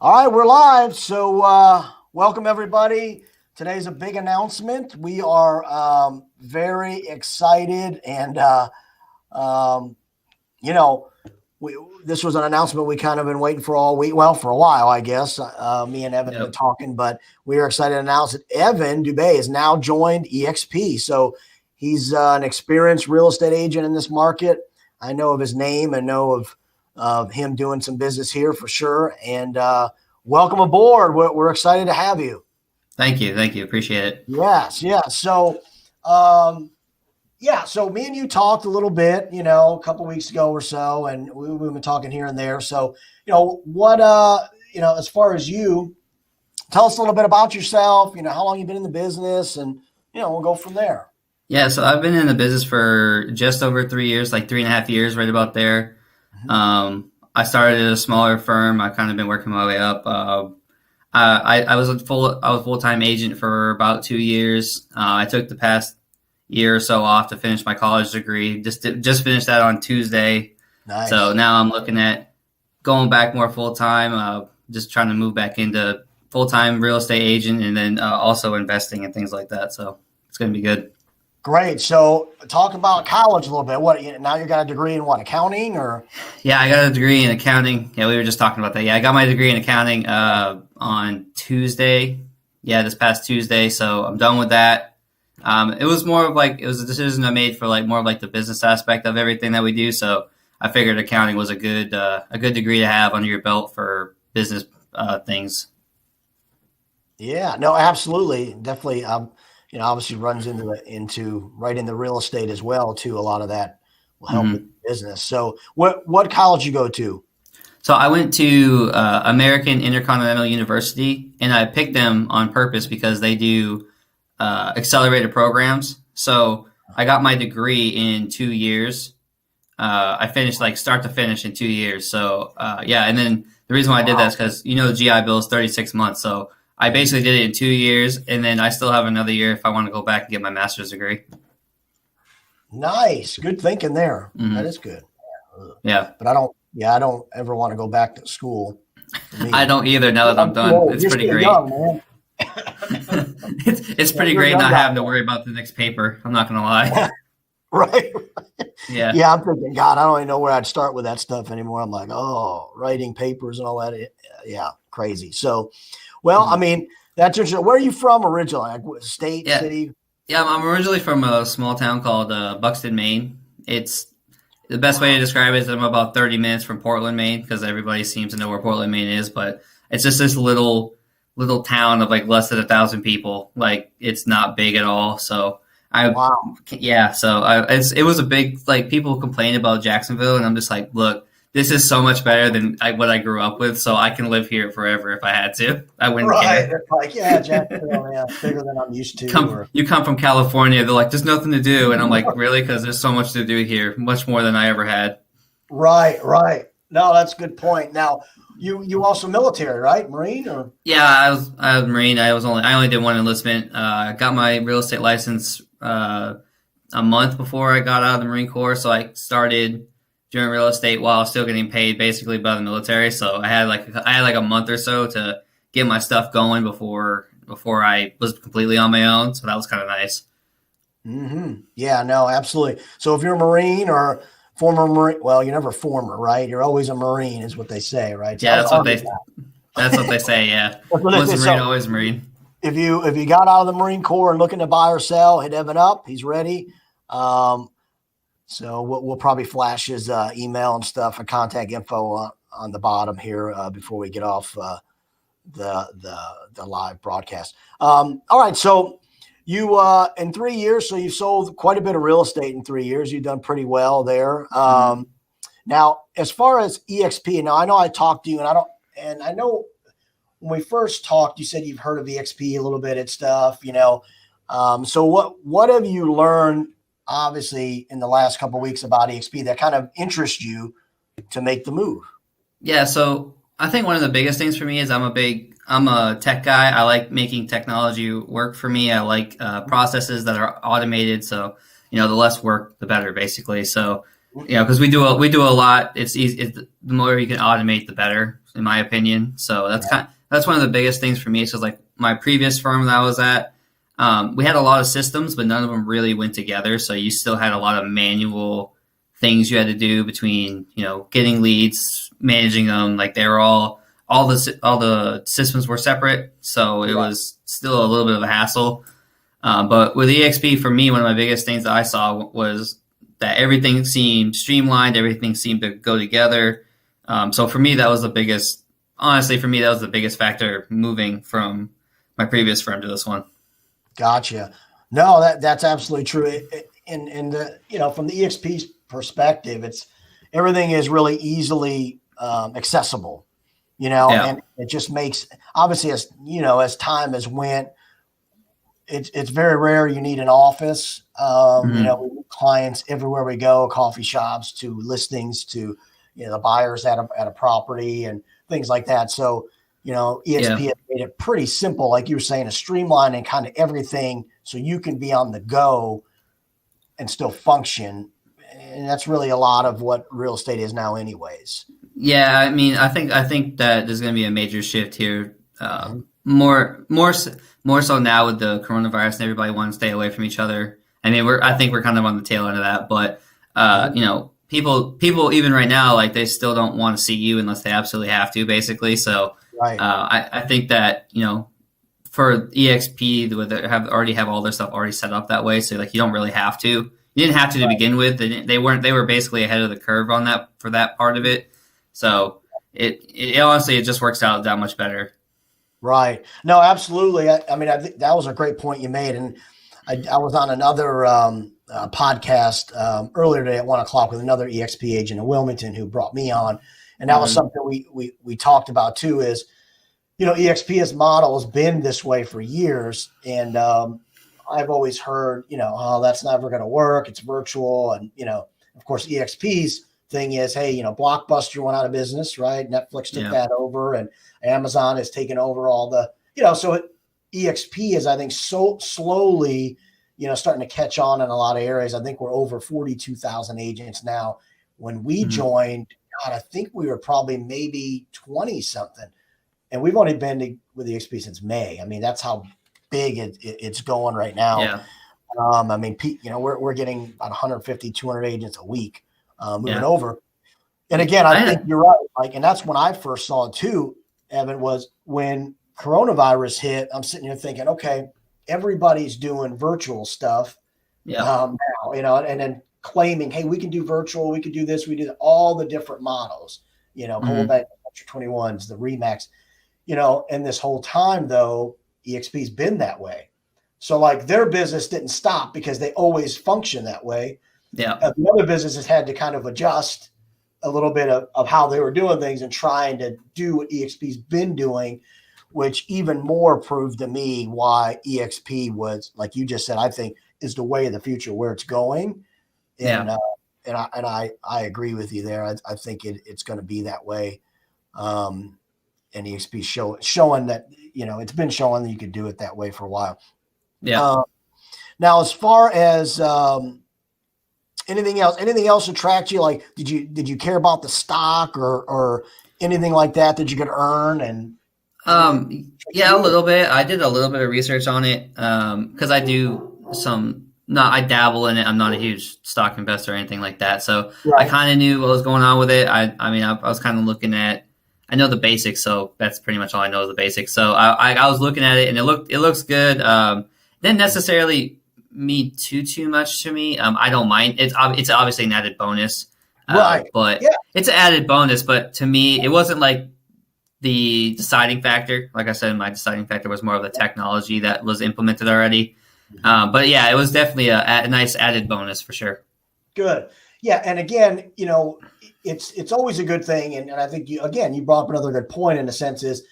All right, we're live. So, welcome everybody. Today's a big announcement. We are very excited, and um, you know, this was an announcement we kind of been waiting for all week. Well, for a while, I guess. Me and Evan have been talking, but we are excited to announce that Evan Dubé has now joined EXP. So he's an experienced real estate agent in this market. I know of his name and know of him doing some business here for sure. And welcome aboard. We're excited to have you. Thank you. Appreciate it. Yes. So, so me and you talked a little bit, a couple weeks ago or so, and we've been talking here and there. So, as far as you, tell us a little bit about yourself, how long you've been in the business, and, we'll go from there. Yeah, so I've been in the business for just over 3 years, like 3.5 years, right about there. Mm-hmm. I started at a smaller firm. I've kind of been working my way up. I was a full-time agent for about 2 years. I took the past year or so off to finish my college degree. Just finished that on Tuesday. Nice. So now I'm looking at going back more full-time, just trying to move back into full-time real estate agent, and then also investing and things like that. So it's going to be good. Great. So talk about college a little bit. Now you got a degree in what, accounting or? Yeah, I got a degree in accounting. Yeah, we were just talking about that. Yeah, I got my degree in accounting on Tuesday. Yeah, this past Tuesday. So I'm done with that. It was a decision I made for more of the business aspect of everything that we do. So I figured accounting was a good degree to have under your belt for business things. Yeah, no, absolutely. Definitely. Obviously runs into right into real estate as well too. A lot of that will help with business. So what college you go to? So I went to American Intercontinental University, and I picked them on purpose because they do accelerated programs. So I got my degree in 2 years. I finished start to finish in 2 years. So and then the reason why I did that is because the GI Bill is 36 months. So I basically did it in 2 years, and then I still have another year if I want to go back and get my master's degree. Nice. Good thinking there. Mm-hmm. That is good. Yeah. But I don't ever want to go back to school. I don't either now that I'm done. It's pretty great. Young, man. it's pretty great not having to worry about the next paper. I'm not going to lie. Right. Yeah. Yeah, I'm thinking, God, I don't even know where I'd start with that stuff anymore. I'm like, writing papers and all that. Yeah, crazy. So, well, I mean, that's interesting. Where are you from originally? Like state, city? Yeah, I'm originally from a small town called Buxton, Maine. It's the best way to describe it is that I'm about 30 minutes from Portland, Maine, because everybody seems to know where Portland, Maine is. But it's just this little town of less than 1,000 people. It's not big at all. So it was a big people complain about Jacksonville, and I'm just like, look. This is so much better than what I grew up with, so I can live here forever if I had to. I wouldn't care. Jacksonville, bigger than I'm used to. You come from California, they're like, there's nothing to do. And I'm like, really? Because there's so much to do here, much more than I ever had. Right. No, that's a good point. Now, you also military, right? Marine or? Yeah, I was Marine. I only did one enlistment. I got my real estate license a month before I got out of the Marine Corps, so I started doing real estate while still getting paid basically by the military. So I had a month or so to get my stuff going before I was completely on my own. So that was kind of nice. Mm-hmm. Yeah, no, absolutely. So if you're a Marine or former Marine, well, you're never former, right? You're always a Marine is what they say, right? So yeah, that's what they say. Yeah. Once a Marine, always a Marine. If you got out of the Marine Corps and looking to buy or sell, hit Evan up. He's ready. So we'll probably flash his email and stuff and contact info on the bottom here before we get off the live broadcast. All right, so you in 3 years, so you've sold quite a bit of real estate in 3 years. You've done pretty well there. Now, as far as EXP, now I know I talked to you, and I know when we first talked, you said you've heard of EXP a little bit and stuff. So what have you learned? Obviously in the last couple of weeks about EXP that kind of interests you to make the move? Yeah. So I think one of the biggest things for me is I'm a tech guy. I like making technology work for me. I like processes that are automated. So, the less work, the better basically. So because we do a lot. It's easy. The more you can automate, the better, in my opinion. So that's one of the biggest things for me. So like my previous firm that I was at, we had a lot of systems, but none of them really went together. So you still had a lot of manual things you had to do between, getting leads, managing them. Like they were all the systems were separate. So it was still a little bit of a hassle. But with EXP, for me, one of my biggest things that I saw was that everything seemed streamlined. Everything seemed to go together. So for me, that was the biggest factor moving from my previous firm to this one. Gotcha. No, that's absolutely true. And from the EXP's perspective, everything is really easily accessible, and it just makes, obviously, as time has went, it's very rare you need an office. We meet clients everywhere we go, coffee shops to listings to, the buyers at a property and things like that. So, EXP has made it pretty simple, like you were saying, to streamline and kind of everything so you can be on the go and still function. And that's really a lot of what real estate is now anyways. Yeah, I mean, I think that there's going to be a major shift here. More so now with the coronavirus and everybody wanting to stay away from each other. I mean, I think we're kind of on the tail end of that, but people even right now, like they still don't want to see you unless they absolutely have to, basically. So I think that for EXP, they already have all their stuff already set up that way. So like you don't really have to. You didn't have to begin with. They were basically ahead of the curve on that for that part of it. So it honestly, it just works out that much better. Right. No, absolutely. I mean, I think that was a great point you made. And I was on another podcast earlier today at 1:00 with another EXP agent in Wilmington who brought me on. And that was something we talked about too is, EXP's model has been this way for years. And I've always heard, that's never going to work. It's virtual. And, of course, EXP's thing is, hey, Blockbuster went out of business, right? Netflix took that over and Amazon has taken over all the, so EXP is, I think, so slowly, starting to catch on in a lot of areas. I think we're over 42,000 agents now. When we joined, God, I think we were probably maybe 20 something. And we've only been with EXP since May. I mean, that's how big it's going right now. Yeah. I mean, we're getting about 150, 200 agents a week moving over. And again, I think you're right. Like, and that's when I first saw it too, Evan, was when coronavirus hit. I'm sitting here thinking, okay, everybody's doing virtual stuff now, and then claiming, hey, we can do virtual, we can do this, we do all the different models, Cold Bank, 21s, the Remax, and this whole time though, EXP's been that way. So like their business didn't stop because they always function that way. Yeah. The other businesses had to kind of adjust a little bit of how they were doing things and trying to do what EXP's been doing, which even more proved to me why EXP was, like you just said, I think is the way of the future, where it's going. And I agree with you there. I think it's going to be that way. And EXP showing that, it's been showing that you could do it that way for a while. Yeah. Now, as far as anything else attract you? Like, did you care about the stock or anything like that you could earn? And a little bit. I did a little bit of research on it because I do I dabble in it. I'm not a huge stock investor or anything like that. So I kind of knew what was going on with it. I was kind of looking at, I know the basics, so that's pretty much all I know is the basics. So I was looking at it and it looks good. Didn't necessarily mean too much to me. I don't mind. It's obviously an added bonus, but it's an added bonus. But to me, it wasn't like the deciding factor. Like I said, my deciding factor was more of the technology that was implemented already. But yeah, it was definitely a nice added bonus for sure. Good. Yeah. And again, it's always a good thing. And I think you brought up another good point in a sense is,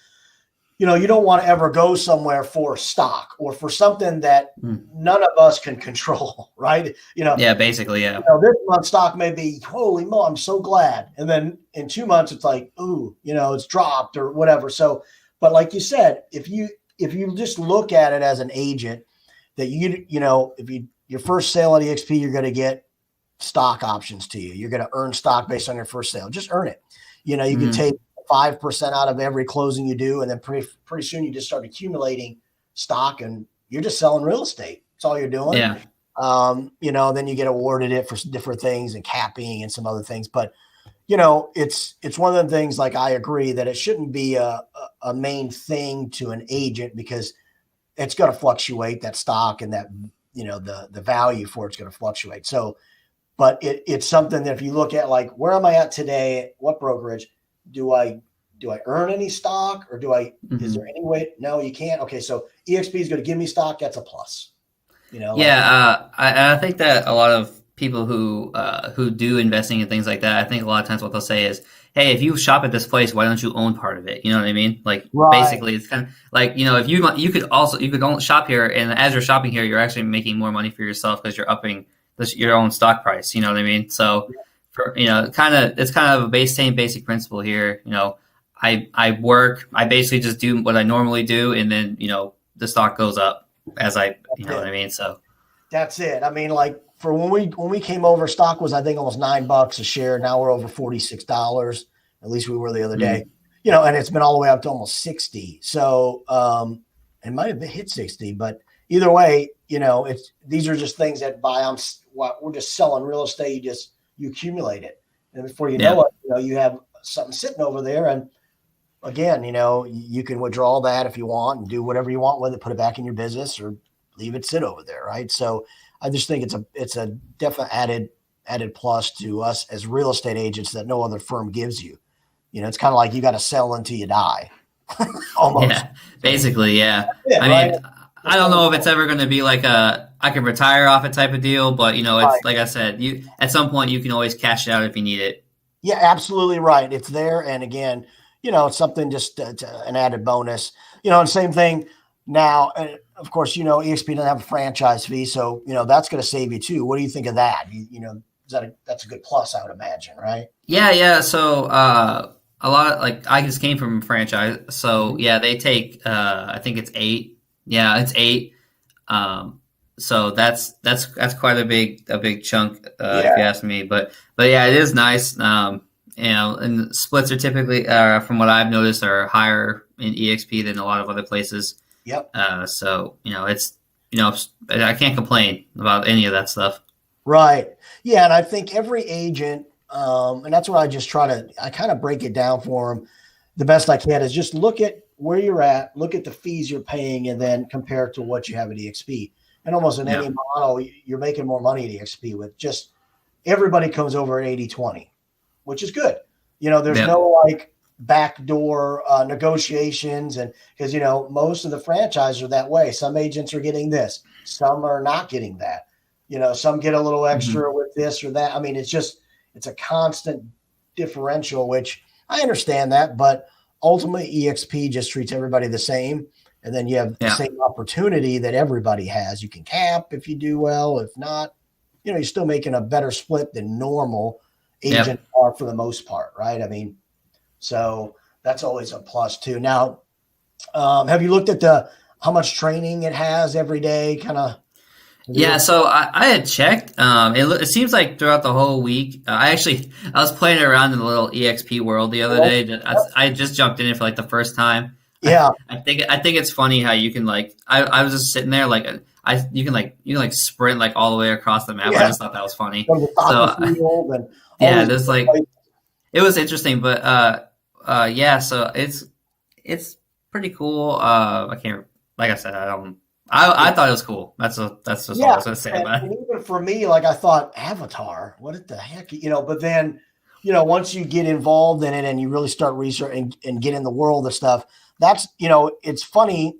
you don't want to ever go somewhere for stock or for something that none of us can control. Right. Yeah, basically. Yeah. This month stock may be, holy mo, I'm so glad. And then in 2 months, it's like, ooh, it's dropped or whatever. So, but like you said, if you just look at it as an agent that if your first sale at EXP, you're going to get stock options to you. You're going to earn stock based on your first sale. Just earn it. You know, you can Mhm. take 5% out of every closing you do, and then pretty soon you just start accumulating stock, and you're just selling real estate. That's all you're doing. Yeah. You know, then you get awarded it for different things and capping and some other things. But you know, it's one of the things. Like I agree that it shouldn't be a main thing to an agent because it's going to fluctuate, that stock, and that, you know, the value for it's going to fluctuate. So, but it's something that if you look at, like, where am I at today? What brokerage do I earn any stock, or is there Mhm. any way? No, you can't. Okay, so EXP is going to give me stock. That's a plus. You know, like, Yeah, I think that a lot of people who do investing and things like that, I think a lot of times what they'll say is, "Hey, if you shop at this place, why don't you own part of it?" You know what I mean? Like right. basically, it's kind of like, you know, if you could only shop here, and as you're shopping here, you're actually making more money for yourself because you're upping your own stock price. You know what I mean? So, for, you know, it's kind of a same basic principle here. You know, I basically just do what I normally do, and then, you know, the stock goes up as you That's know what it. I mean? So. That's it. I mean, like, for when we came over, stock was, I think, almost $9 a share. Now we're over $46. At least we were the other day. Mm. You know, and it's been all the way up to almost 60. So it might have been hit 60, but either way, you know, these are just things that we're just selling real estate. You accumulate it, and before you know Yeah. it, you know, you have something sitting over there. And again, you know, you can withdraw that if you want and do whatever you want with it, put it back in your business, or leave it sit over there. Right. So I just think it's a definite added plus to us as real estate agents that no other firm gives you. You know, it's kind of like you got to sell until you die, almost. Yeah, basically, yeah. Yeah, I right. mean, I Just don't don't know if it's ever going to be like I can retire off it type of deal, but you know, right. it's like I said, you at some point you can always cash it out if you need it. Yeah, absolutely right. It's there, and again, you know, it's something just an added bonus. You know, and same thing now. Of course, you know, EXP doesn't have a franchise fee, so you know that's going to save you too. What do you think of that? You know, that's a good plus, I would imagine, right? Yeah, yeah. So a lot like I just came from a franchise, so Mhm. yeah, they take I think it's 8. Yeah, it's 8. Um, so that's quite a big chunk if you Yeah. ask me. But yeah, it is nice. You know, and splits are typically, from what I've noticed, are higher in EXP than a lot of other places. Yep. So you know, I can't complain about any of that stuff. Right. Yeah, and I think every agent, and that's what I kind of break it down for them the best I can, is just look at where you're at, look at the fees you're paying, and then compare it to what you have at EXP. And almost in Yeah, any model, you're making more money at EXP with just everybody comes over at 80/20, which is good. You know, there's yep, no like backdoor negotiations. And because, you know, most of the franchises are that way. Some agents are getting this, some are not getting that. You know, some get a little hmm, extra with this or that. I mean, it's a constant differential, which I understand that, but ultimately EXP just treats everybody the same. And then you have the yeah, same opportunity that everybody has. You can cap if you do well. If not, you know, you're still making a better split than normal yep. agents are for the most part, right? I mean, so that's always a plus too. Now, have you looked at the how much training it has every day? Kind of. Have you Yeah, looked? so I had checked. It seems like throughout the whole week, I was playing around in the little EXP world the other day. I just jumped in it for like the first time. Yeah, I think it's funny how you can like I was just sitting there like you can like sprint like all the way across the map. I yeah. just thought that was funny. Go to the So soccer field and all yeah, these there's different like places. it was interesting, but yeah, so it's pretty cool. I can't like I said, I thought it was cool. That's just all I Yeah, was gonna say about and it. even for me, like I thought, Avatar, what the heck, you know? But then, you know, once you get involved in it and you really start researching and get in the world of stuff, that's, you know, it's funny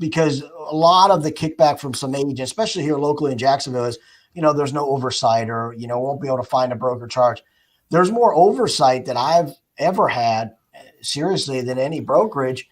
because a lot of the kickback from some agents, especially here locally in Jacksonville, is, you know, there's no oversight, or, you know, won't be able to find a broker charge. There's more oversight that I've ever had, seriously, than any brokerage,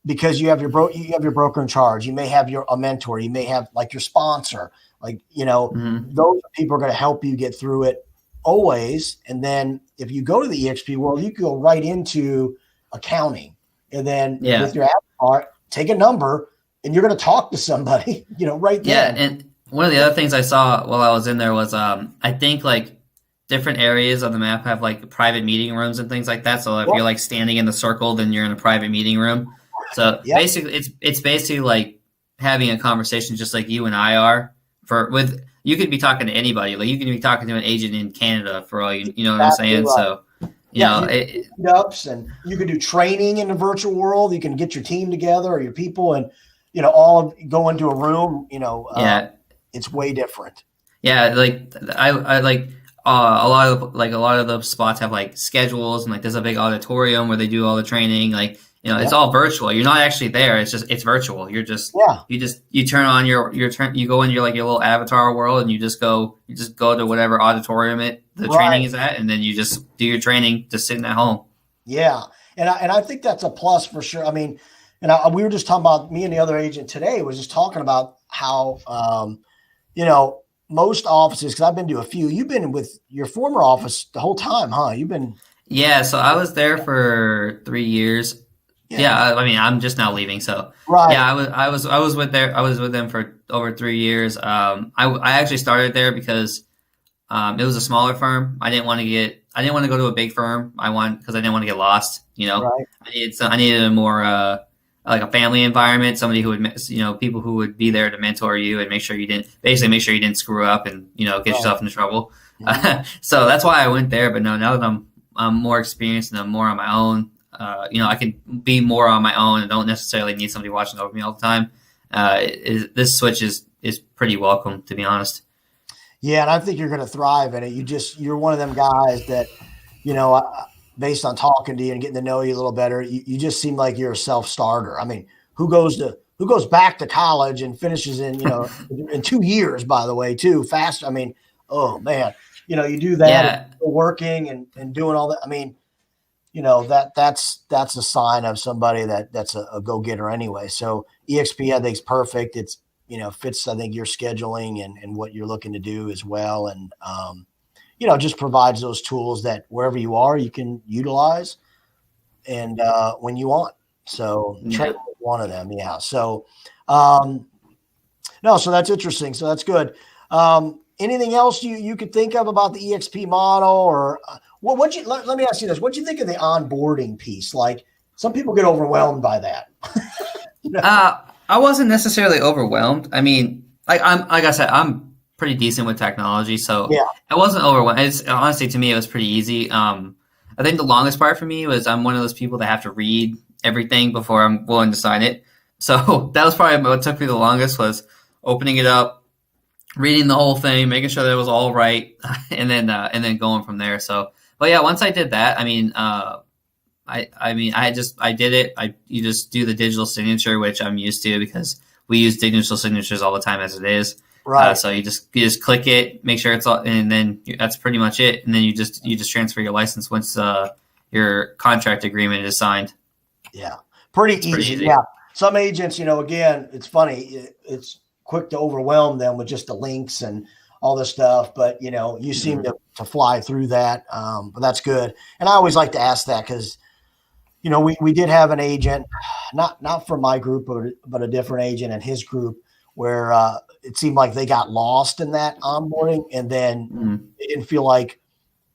because you have your broker in charge. You may have a mentor. You may have like your sponsor. Like, you know, Hmm. those people are going to help you get through it always. And then if you go to the EXP world, you can go right into accounting, and then Yeah. with your avatar, take a number, and you're going to talk to somebody, you know, right Yeah, then. one of the other things I saw while I was in there was I think like different areas on the map have like private meeting rooms and things like that. So if Yep. you're like standing in the circle, then you're in a private meeting room. So Yep. basically, it's basically like having a conversation just like you and I are. For with you could be talking to anybody. Like you can be talking to an agent in Canada for all you know what I'm Exactly saying. right. So Yeah, you it, can do meetups and you can do training in the virtual world. You can get your team together or your people and, all go into a room, yeah. it's way different. Yeah, like I like a lot of the spots have like schedules and like there's a big auditorium where they do all the training. Like it's Yep. all virtual. You're not actually there. It's virtual. You're just Yeah. you turn on your turn. You go into your little avatar world and you just go to whatever auditorium the Right. training is at, and then you just do your training just sitting at home. Yeah. And I think that's a plus for sure. I mean, we were just talking about me and the other agent today was just talking about how, you know, most offices, because I've been to a few, you've been with your former office the whole time, huh? You've been, Yeah, so I was there for 3 years. yeah, Yeah, I mean, I'm just now leaving, so yeah, right. I was I was with them for over 3 years. I actually started there because it was a smaller firm. I didn't want to go to a big firm. Because I didn't want to get lost. Right. I needed a more like a family environment, somebody who would people who would be there to mentor you and make sure you didn't screw up and get Right. yourself into trouble. Mhm. So that's why I went there. But no, now that I'm more experienced and I'm more on my own. I can be more on my own and don't necessarily need somebody watching over me all the time. This switch is pretty welcome, to be honest. Yeah. And I think you're going to thrive in it. You're one of them guys that, you know, based on talking to you and getting to know you a little better, you just seem like you're a self-starter. I mean, who goes back to college and finishes in 2 years, by the way, too fast. I mean, oh man, you do that and Yeah, working and doing all that. I mean, that's a sign of somebody that's a go-getter anyway. So EXP I think is perfect. It's fits I think your scheduling and what you're looking to do as well. And just provides those tools that wherever you are, you can utilize and when you want. So training yeah. is one of them. Yeah. So um, no, so that's interesting. So that's good. Anything else you could think of about the EXP model or what you let me ask you this. What do you think of the onboarding piece? Like some people get overwhelmed by that. you know? I wasn't necessarily overwhelmed. I mean, like I said, I'm pretty decent with technology, so Yeah. I wasn't overwhelmed. It's honestly to me, it was pretty easy. I think the longest part for me was I'm one of those people that have to read everything before I'm willing to sign it. So that was probably what took me the longest was opening it up, reading the whole thing, making sure that it was all right, and then going from there. So, but yeah, once I did that, I mean, I did it. You just do the digital signature, which I'm used to because we use digital signatures all the time as it is. Right. So you just click it, make sure it's all, and then that's pretty much it. And then you just transfer your license once your contract agreement is signed. Yeah. Pretty It's pretty easy. easy. Yeah. Some agents, again, it's funny. It's quick to overwhelm them with just the links and all this stuff, but you seem Mhm. to fly through that. But that's good. And I always like to ask that because we did have an agent, not from my group, but a different agent and his group, where it seemed like they got lost in that onboarding, and then Mhm. they didn't feel like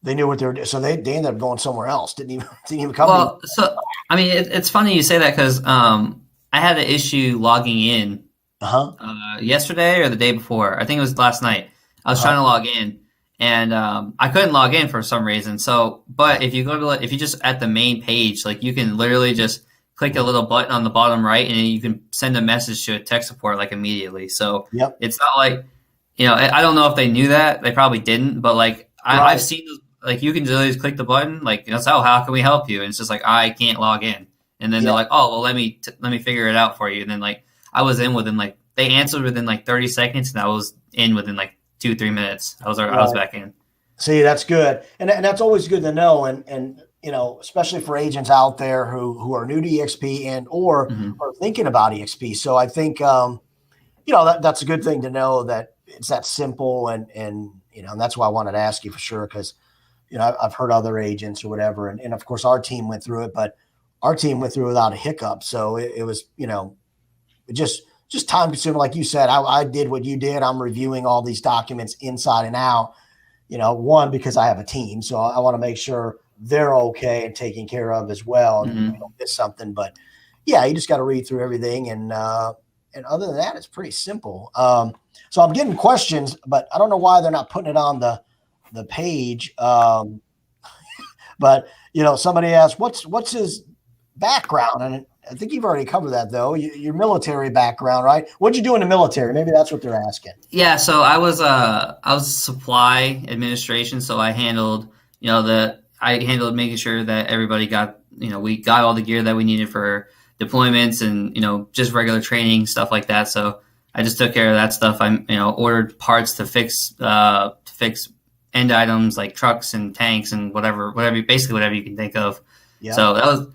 they knew what they were doing, so they ended up going somewhere else. Didn't even come to. Well, so I mean, it's funny you say that because I had an issue logging in Uh huh. yesterday or the day before. I think it was last night. I was Uh huh. trying to log in, and I couldn't log in for some reason. So, but if you just at the main page, like you can literally just click a little button on the bottom right, and then you can send a message to a tech support like immediately. So Yep. it's not like I don't know if they knew that. They probably didn't, but like I've Right. seen like you can literally just click the button, like oh, how can we help you? And it's just like I can't log in, and then they're Yep. like, oh well, let me figure it out for you. And then like I was in within like they answered within like 30 seconds, and I was in within like 2 3 minutes. I was Right. back in. See, that's good, and that's always good to know, and especially for agents out there who are new to EXP and or Hmm. are thinking about EXP. So I think that's a good thing to know that it's that simple, and that's why I wanted to ask you for sure because I've heard other agents or whatever, and of course our team went through it, but our team went through it without a hiccup, so it was it just just time consuming. Like you said, I did what you did. I'm reviewing all these documents inside and out, one, because I have a team. So I want to make sure they're okay and taken care of as well. And we don't miss something, but yeah, you just got to read through everything. And other than that, it's pretty simple. So I'm getting questions, but I don't know why they're not putting it on the page. But somebody asked, what's his background? And I think you've already covered that, though. Your military background, right? What'd you do in the military? Maybe that's what they're asking. Yeah, so I was supply administration, so I handled making sure that everybody got we got all the gear that we needed for deployments and just regular training, stuff like that. So I just took care of that stuff. I ordered parts to fix end items like trucks and tanks and whatever you can think of. Yeah. So that was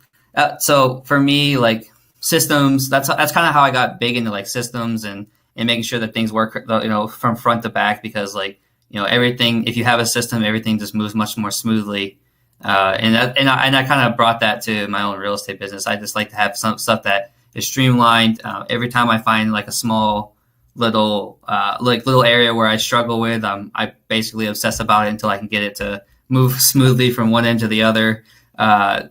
so for me, like systems. That's kind of how I got big into like systems and making sure that things work from front to back, because everything, if you have a system, everything just moves much more smoothly. And I kind of brought that to my own real estate business. I just like to have some stuff that is streamlined. Every time I find like a small little area where I struggle with, I basically obsess about it until I can get it to move smoothly from one end to the other. And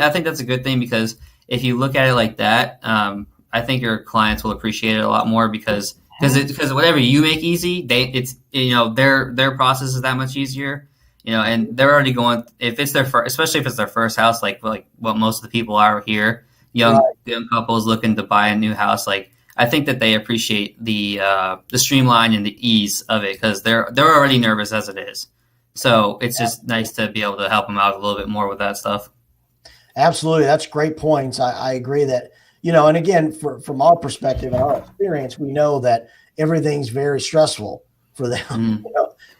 I think that's a good thing, because if you look at it like that, I think your clients will appreciate it a lot more, because whatever you make easy, their process is that much easier. And they're already going, if it's especially if it's their first house, like what most of the people are here, young couples looking to buy a new house. Like, I think that they appreciate the streamline and the ease of it, because they're already nervous as it is. So it's just nice to be able to help them out a little bit more with that stuff. Absolutely. That's great points. I agree that, and again, from our perspective and our experience, we know that everything's very stressful for them.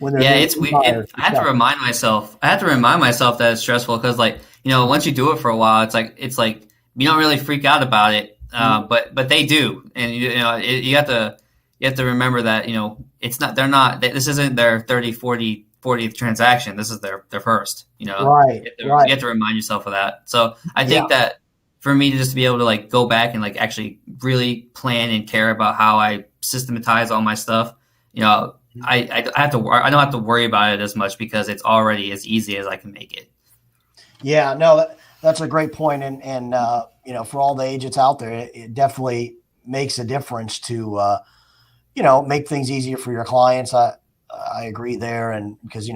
When they're it's weird. I have to remind myself that it's stressful, because once you do it for a while, it's like you don't really freak out about it, but they do, and you have to remember that this isn't their 30, 40, 40th transaction. This is their first. You have to remind yourself of that. So I think that for me to just be able to go back and actually really plan and care about how I systematize all my stuff, I don't have to worry about it as much, because it's already as easy as I can make it. Yeah, no, that's a great point. And for all the agents out there, it definitely makes a difference to, make things easier for your clients. I agree there. And because,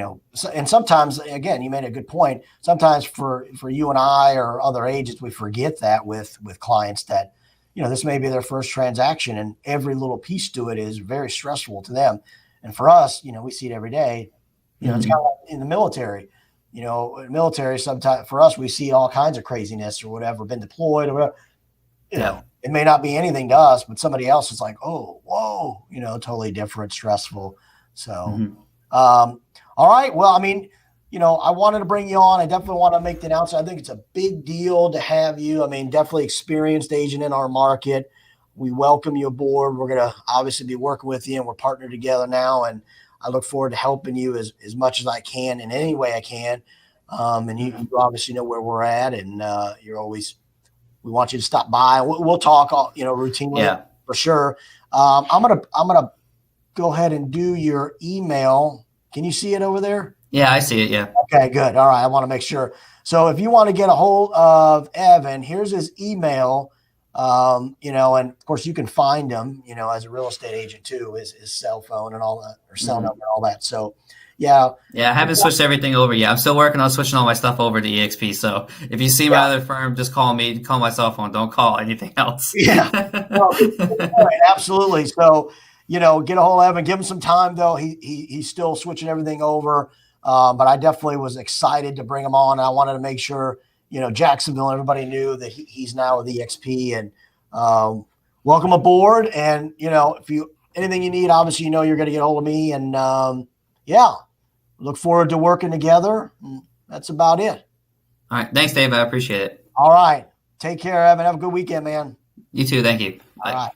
and sometimes, again, you made a good point. Sometimes for you and I or other agents, we forget that with clients that, this may be their first transaction, and every little piece to it is very stressful to them. And for us, we see it every day. It's kind of like in the military. In the military, sometimes for us, we see all kinds of craziness or whatever, been deployed or whatever. It may not be anything to us, but somebody else is like, oh, whoa, totally different, stressful. So, all right. Well, I wanted to bring you on. I definitely want to make the announcement. I think it's a big deal to have you. Definitely experienced agent in our market. We welcome you aboard. We're going to obviously be working with you, and we're partnered together now. And I look forward to helping you as much as I can in any way I can. And you obviously know where we're at, and we want you to stop by. We'll talk, routinely for sure. I'm gonna go ahead and do your email. Can you see it over there? Yeah, I see it. Yeah. Okay, good. All right. I want to make sure. So if you want to get a hold of Evan, here's his email. And of course you can find him, as a real estate agent too, his cell phone and all that, or cell number and all that. So yeah. I haven't switched everything over yet. I'm still working on switching all my stuff over to EXP. So if you see my other firm, just call me, call my cell phone. Don't call anything else. Yeah. No, absolutely. So, get a hold of Evan, give him some time though. He's still switching everything over. But I definitely was excited to bring him on. I wanted to make sure, Jacksonville, everybody knew that he's now with EXP, and welcome aboard. And, if anything you need, obviously, you're going to get a hold of me, and look forward to working together. That's about it. All right. Thanks, Dave. I appreciate it. All right. Take care, Evan. Have a good weekend, man. You too. Thank you. Bye. All right.